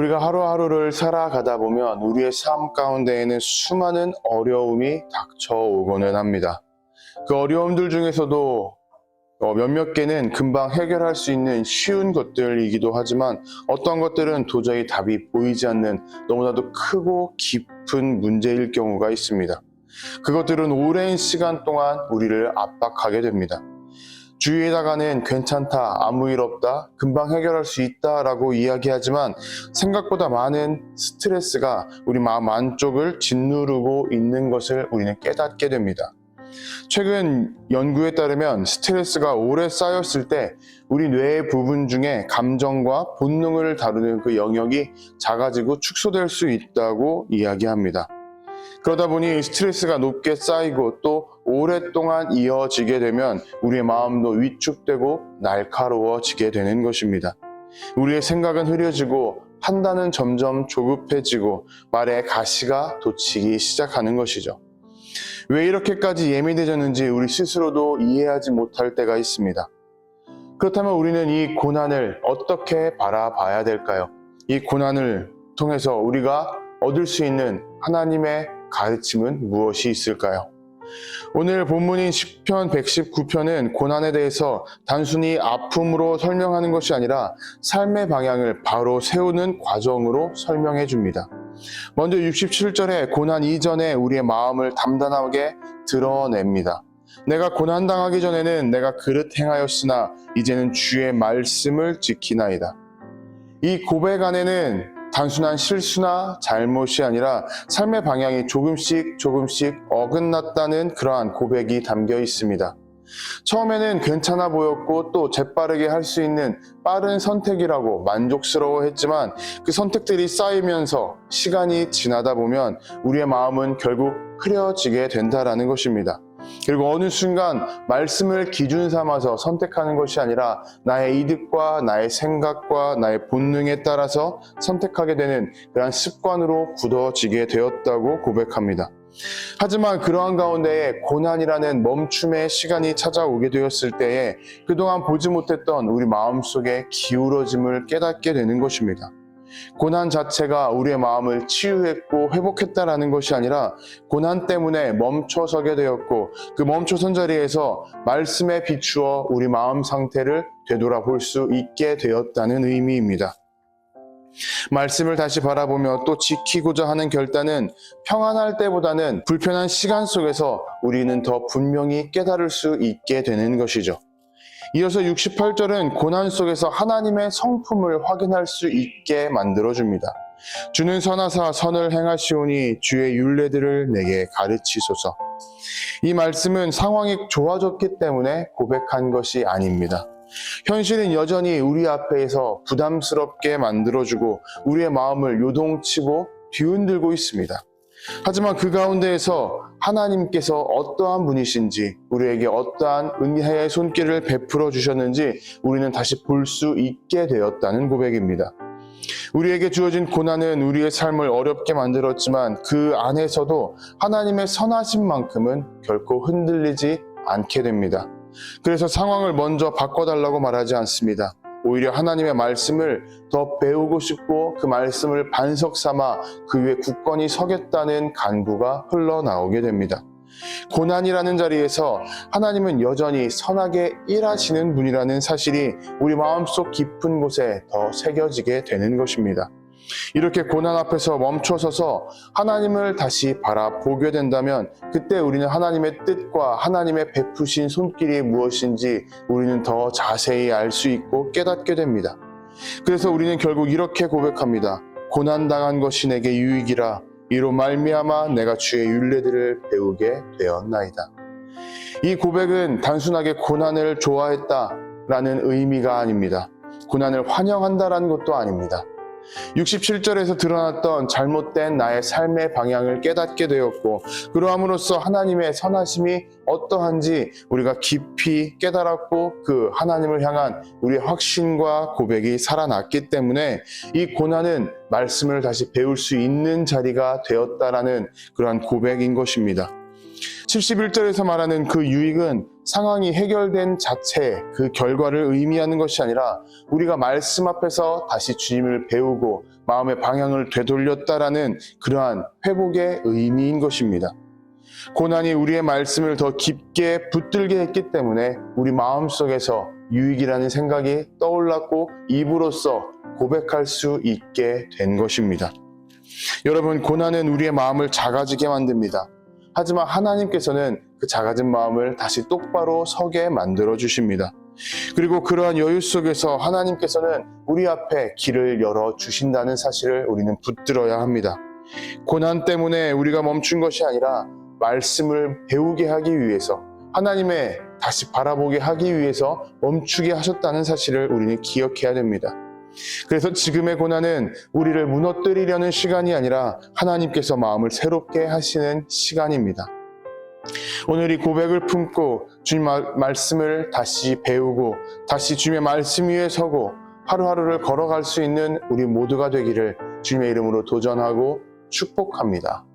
우리가 하루하루를 살아가다 보면 우리의 삶 가운데에는 수많은 어려움이 닥쳐오고는 합니다. 그 어려움들 중에서도 몇몇 개는 금방 해결할 수 있는 쉬운 것들이기도 하지만 어떤 것들은 도저히 답이 보이지 않는 너무나도 크고 깊은 문제일 경우가 있습니다. 그것들은 오랜 시간 동안 우리를 압박하게 됩니다. 주위에다가는 괜찮다, 아무 일 없다, 금방 해결할 수 있다 라고 이야기하지만 생각보다 많은 스트레스가 우리 마음 안쪽을 짓누르고 있는 것을 우리는 깨닫게 됩니다. 최근 연구에 따르면 스트레스가 오래 쌓였을 때 우리 뇌의 부분 중에 감정과 본능을 다루는 그 영역이 작아지고 축소될 수 있다고 이야기합니다. 그러다 보니 스트레스가 높게 쌓이고 또 오랫동안 이어지게 되면 우리의 마음도 위축되고 날카로워지게 되는 것입니다. 우리의 생각은 흐려지고 판단은 점점 조급해지고 말에 가시가 돋치기 시작하는 것이죠. 왜 이렇게까지 예민해졌는지 우리 스스로도 이해하지 못할 때가 있습니다. 그렇다면 우리는 이 고난을 어떻게 바라봐야 될까요? 이 고난을 통해서 우리가 얻을 수 있는 하나님의 가르침은 무엇이 있을까요? 오늘 본문인 시편 119편은 고난에 대해서 단순히 아픔으로 설명하는 것이 아니라 삶의 방향을 바로 세우는 과정으로 설명해 줍니다. 먼저 67절에 고난 이전에 우리의 마음을 단단하게 드러냅니다. 내가 고난당하기 전에는 내가 그릇 행하였으나 이제는 주의 말씀을 지키나이다. 이 고백 안에는 단순한 실수나 잘못이 아니라 삶의 방향이 조금씩 어긋났다는 그러한 고백이 담겨 있습니다. 처음에는 괜찮아 보였고 또 재빠르게 할 수 있는 빠른 선택이라고 만족스러워했지만 그 선택들이 쌓이면서 시간이 지나다 보면 우리의 마음은 결국 흐려지게 된다라는 것입니다. 그리고 어느 순간 말씀을 기준 삼아서 선택하는 것이 아니라 나의 이득과 나의 생각과 나의 본능에 따라서 선택하게 되는 그런 습관으로 굳어지게 되었다고 고백합니다. 하지만 그러한 가운데에 고난이라는 멈춤의 시간이 찾아오게 되었을 때에 그동안 보지 못했던 우리 마음속의 기울어짐을 깨닫게 되는 것입니다. 고난 자체가 우리의 마음을 치유했고 회복했다라는 것이 아니라 고난 때문에 멈춰서게 되었고 그 멈춰선 자리에서 말씀에 비추어 우리 마음 상태를 되돌아볼 수 있게 되었다는 의미입니다. 말씀을 다시 바라보며 또 지키고자 하는 결단은 평안할 때보다는 불편한 시간 속에서 우리는 더 분명히 깨달을 수 있게 되는 것이죠. 이어서 68절은 고난 속에서 하나님의 성품을 확인할 수 있게 만들어줍니다. 주는 선하사 선을 행하시오니 주의 율례들을 내게 가르치소서. 이 말씀은 상황이 좋아졌기 때문에 고백한 것이 아닙니다. 현실은 여전히 우리 앞에서 부담스럽게 만들어주고 우리의 마음을 요동치고 뒤흔들고 있습니다. 하지만 그 가운데에서 하나님께서 어떠한 분이신지 우리에게 어떠한 은혜의 손길을 베풀어 주셨는지 우리는 다시 볼 수 있게 되었다는 고백입니다. 우리에게 주어진 고난은 우리의 삶을 어렵게 만들었지만 그 안에서도 하나님의 선하심만큼은 결코 흔들리지 않게 됩니다. 그래서 상황을 먼저 바꿔달라고 말하지 않습니다. 오히려 하나님의 말씀을 더 배우고 싶고 그 말씀을 반석 삼아 그 위에 굳건히 서겠다는 간구가 흘러나오게 됩니다. 고난이라는 자리에서 하나님은 여전히 선하게 일하시는 분이라는 사실이 우리 마음속 깊은 곳에 더 새겨지게 되는 것입니다. 이렇게 고난 앞에서 멈춰서서 하나님을 다시 바라보게 된다면 그때 우리는 하나님의 뜻과 하나님의 베푸신 손길이 무엇인지 우리는 더 자세히 알 수 있고 깨닫게 됩니다. 그래서 우리는 결국 이렇게 고백합니다. 고난당한 것이 내게 유익이라 이로 말미암아 내가 주의 율례들을 배우게 되었나이다. 이 고백은 단순하게 고난을 좋아했다라는 의미가 아닙니다. 고난을 환영한다라는 것도 아닙니다. 67절에서 드러났던 잘못된 나의 삶의 방향을 깨닫게 되었고 그러함으로써 하나님의 선하심이 어떠한지 우리가 깊이 깨달았고 그 하나님을 향한 우리의 확신과 고백이 살아났기 때문에 이 고난은 말씀을 다시 배울 수 있는 자리가 되었다라는 그러한 고백인 것입니다. 71절에서 말하는 그 유익은 상황이 해결된 자체, 그 결과를 의미하는 것이 아니라 우리가 말씀 앞에서 다시 주님을 배우고 마음의 방향을 되돌렸다라는 그러한 회복의 의미인 것입니다. 고난이 우리의 말씀을 더 깊게 붙들게 했기 때문에 우리 마음속에서 유익이라는 생각이 떠올랐고 입으로써 고백할 수 있게 된 것입니다. 여러분, 고난은 우리의 마음을 작아지게 만듭니다. 하지만 하나님께서는 그 작아진 마음을 다시 똑바로 서게 만들어 주십니다. 그리고 그러한 여유 속에서 하나님께서는 우리 앞에 길을 열어 주신다는 사실을 우리는 붙들어야 합니다. 고난 때문에 우리가 멈춘 것이 아니라 말씀을 배우게 하기 위해서, 하나님의 다시 바라보게 하기 위해서 멈추게 하셨다는 사실을 우리는 기억해야 됩니다. 그래서 지금의 고난은 우리를 무너뜨리려는 시간이 아니라 하나님께서 마음을 새롭게 하시는 시간입니다. 오늘 이 고백을 품고 주님 말씀을 다시 배우고 다시 주님의 말씀 위에 서고 하루하루를 걸어갈 수 있는 우리 모두가 되기를 주님의 이름으로 도전하고 축복합니다.